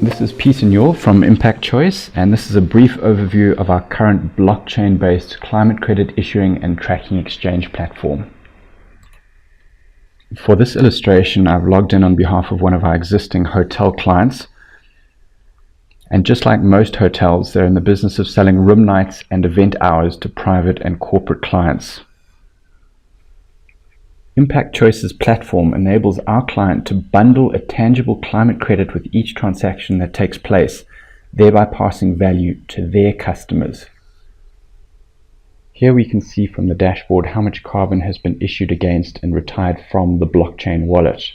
This is Peter Newell from Impact Choice, and this is a brief overview of our current blockchain-based climate credit issuing and tracking exchange platform. For this illustration, I've logged in on behalf of one of our existing hotel clients. And just like most hotels, they're in the business of selling room nights and event hours to private and corporate clients. Impact Choice's platform enables our client to bundle a tangible climate credit with each transaction that takes place, thereby passing value to their customers. Here we can see from the dashboard how much carbon has been issued against and retired from the blockchain wallet.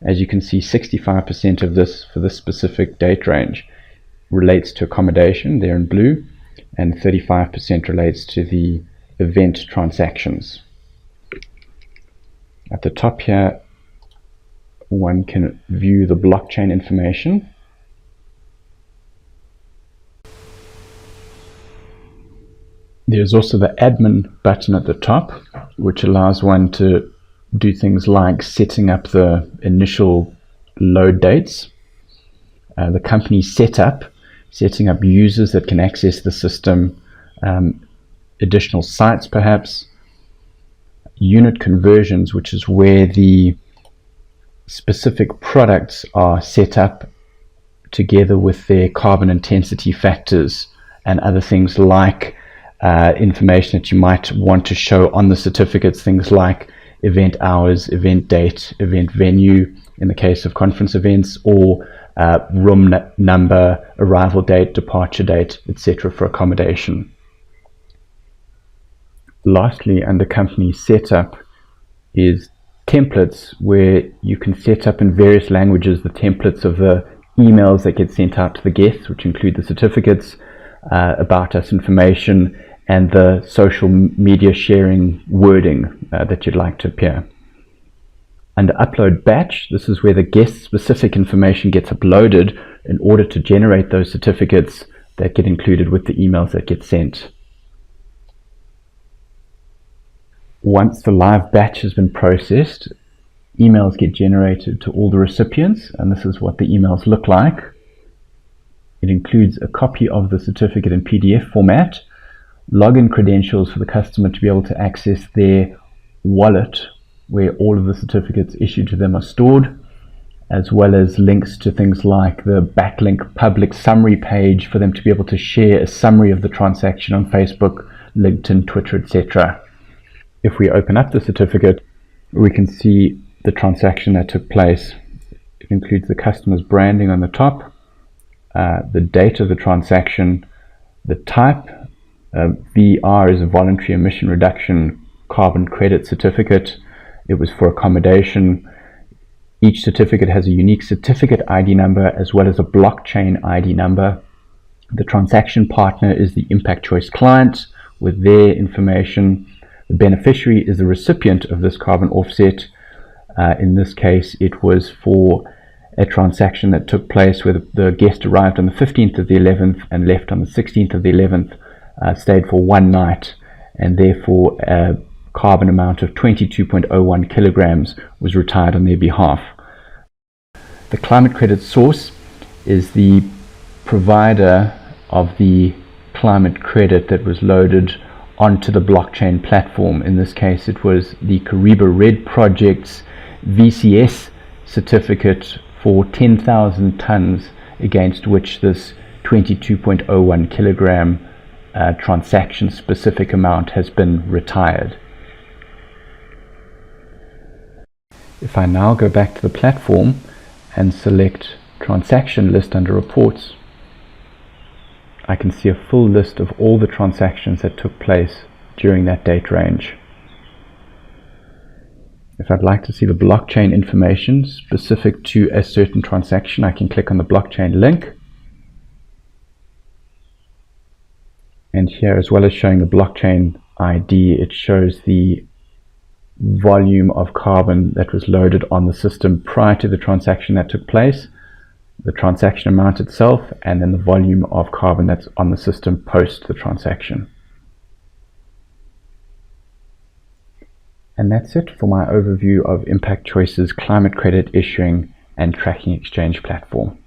As you can see, 65% of this for this specific date range relates to accommodation, there in blue, and 35% relates to the event transactions. At the top here, one can view the blockchain information. There's also the admin button at the top, which allows one to do things like setting up the initial load dates, the company setup, setting up users that can access the system, additional sites perhaps, unit conversions, which is where the specific products are set up together with their carbon intensity factors and other things like information that you might want to show on the certificates, things like event hours, event date, event venue in the case of conference events, or room number, arrival date, departure date, etc. for accommodation. Lastly, under company setup is templates, where you can set up in various languages the templates of the emails that get sent out to the guests, which include the certificates, about us information, and the social media sharing wording that you'd like to appear. Under upload batch, this is where the guest specific information gets uploaded in order to generate those certificates that get included with the emails that get sent. Once the live batch has been processed, emails get generated to all the recipients, and this is what the emails look like. It includes a copy of the certificate in PDF format, login credentials for the customer to be able to access their wallet where all of the certificates issued to them are stored, as well as links to things like the backlink public summary page for them to be able to share a summary of the transaction on Facebook, LinkedIn, Twitter, etc. If we open up the certificate, we can see the transaction that took place. It includes the customer's branding on the top, the date of the transaction, the type. VR is a voluntary emission reduction carbon credit certificate. It was for accommodation. Each certificate has a unique certificate ID number as well as a blockchain ID number. The transaction partner is the Impact Choice client with their information. The beneficiary is the recipient of this carbon offset. In this case, it was for a transaction that took place where the guest arrived on the 15th of the 11th and left on the 16th of the 11th, stayed for one night, and therefore a carbon amount of 22.01 kilograms was retired on their behalf. The climate credit source is the provider of the climate credit that was loaded onto the blockchain platform. In this case, it was the Kariba Red Project's VCS certificate for 10,000 tons, against which this 22.01 kilogram transaction specific amount has been retired. If I now go back to the platform and select transaction list under reports, I can see a full list of all the transactions that took place during that date range. If I'd like to see the blockchain information specific to a certain transaction, I can click on the blockchain link. And here, as well as showing the blockchain ID, it shows the volume of carbon that was loaded on the system prior to the transaction that took place, the transaction amount itself, and then the volume of carbon that's on the system post the transaction. And that's it for my overview of Impact Choice's climate credit issuing and tracking exchange platform.